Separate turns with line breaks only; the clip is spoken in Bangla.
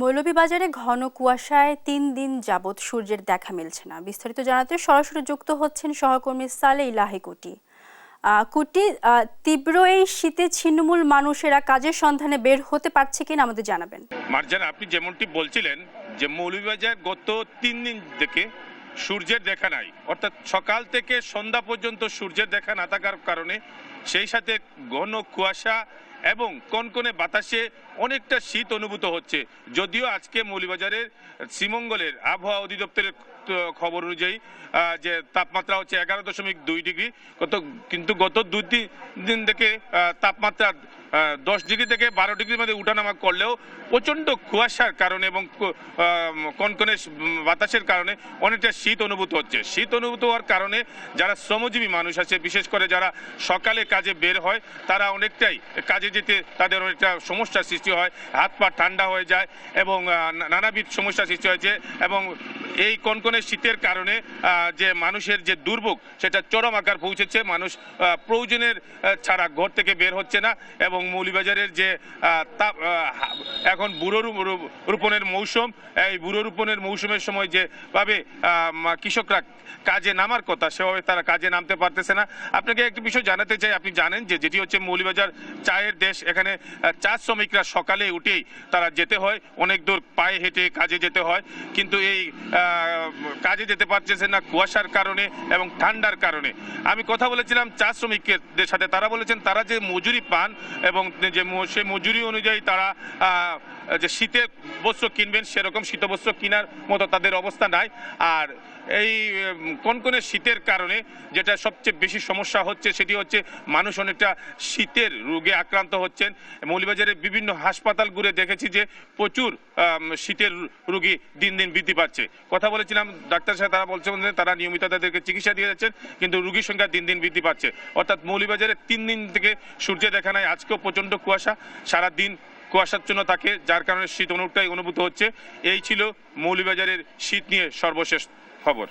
মৌলভীবাজারে ঘন কুয়াশায় ৩ দিন যাবৎ সূর্যের দেখা মিলছে না। বিস্তারিত জানাতে সরাসরি যুক্ত হচ্ছেন সহকর্মী সালেহ ইলাহি কুটি। তীব্র এই শীতে ছিন্নমূল মানুষেরা কাজের সন্ধানে বের হতে পারছে কিনা আমাদের জানাবেন।
মার্জানা, আপনি যেমনটি বলছিলেন যে মৌলভীবাজার গত ৩ দিন থেকে সূর্যের দেখা নাই, অর্থাৎ সকাল থেকে সন্ধ্যা পর্যন্ত সূর্যের দেখা না থাকার কারণে সেই সাথে ঘন কুয়াশা এবং কনকনে বাতাসে অনেকটা শীত অনুভূত হচ্ছে। যদিও আজকে মৌলভীবাজারের শ্রীমঙ্গলের আবহাওয়া অধিদপ্তরের খবর অনুযায়ী যে তাপমাত্রা হচ্ছে 11.2 ডিগ্রি, কিন্তু গত 2 দিন থেকে তাপমাত্রা 10 ডিগ্রি থেকে 12 ডিগ্রির মধ্যে উঠানামা করলেও প্রচণ্ড কুয়াশার কারণে এবং কনকনে বাতাসের কারণে অনেকটা শীত অনুভূত হচ্ছে। শীত অনুভূত হওয়ার কারণে যারা শ্রমজীবী মানুষ আছে, বিশেষ করে যারা সকালে কাজে বের হয়, তারা অনেকটাই কাজে যেতে তাদের অনেকটা সমস্যার সৃষ্টি হয়, হাত পা ঠান্ডা হয়ে যায় এবং নানাবিধ সমস্যার সৃষ্টি হয়েছে। এবং এই কনকনে শীতের কারণে যে মানুষের যে দুর্ভোগ সেটা চরম আকার পৌঁছেছে। মানুষ প্রয়োজনের ছাড়া ঘর থেকে বের হচ্ছে না এবং মৌলভীবাজারের যে এখন বুড়ো রোপণের মৌসুম, এই বুড়ো রোপণের মৌসুমের সময় যেভাবে কৃষকরা কাজে নামার কথা সেভাবে তারা কাজে নামতে পারতেছে না। আপনাকে একটি বিষয় জানাতে চাই, আপনি জানেন যে যেটি হচ্ছে মৌলভীবাজার চায়ের দেশ, এখানে চা শ্রমিকরা সকালে উঠেই তারা যেতে হয়, অনেক দূর পায়ে হেঁটে কাজে যেতে হয়, কিন্তু এই কাজে যেতে পারতেছে না কুয়াশার কারণে এবং ঠান্ডার কারণে। আমি কথা বলেছিলাম চা শ্রমিকদের সাথে, তারা বলেছেন তারা যে মজুরি পান এবং যে সেই মজুরি অনুযায়ী তারা যে শীতের বস্ত্র কিনবেন সেরকম শীতবস্ত্র কেনার মতো তাদের অবস্থা নাই। আর এই কনকনে শীতের কারণে যেটা সবচেয়ে বেশি সমস্যা হচ্ছে সেটি হচ্ছে মানুষ অনেকটা শীতের রোগে আক্রান্ত হচ্ছেন। মৌলভীবাজারের বিভিন্ন হাসপাতাল ঘুরে দেখেছি যে প্রচুর শীতের রোগী দিন দিন বৃদ্ধি পাচ্ছে। কথা বলেছিলাম ডাক্তারের সাথে, তারা বলছেন তারা নিয়মিত তাদেরকে চিকিৎসা দিয়ে যাচ্ছেন, কিন্তু রোগীর সংখ্যা দিন দিন বৃদ্ধি পাচ্ছে। অর্থাৎ মৌলভীবাজারে 3 দিন থেকে সূর্য দেখা নাই। আজকেও প্রচণ্ড কুয়াশা, সারাদিন কুয়াশাচ্ছন্ন থাকে, যার কারণে শীত অনেকটাই অনুভূত হচ্ছে। এই ছিল মৌলভীবাজারের শীত নিয়ে সর্বশেষ খবর।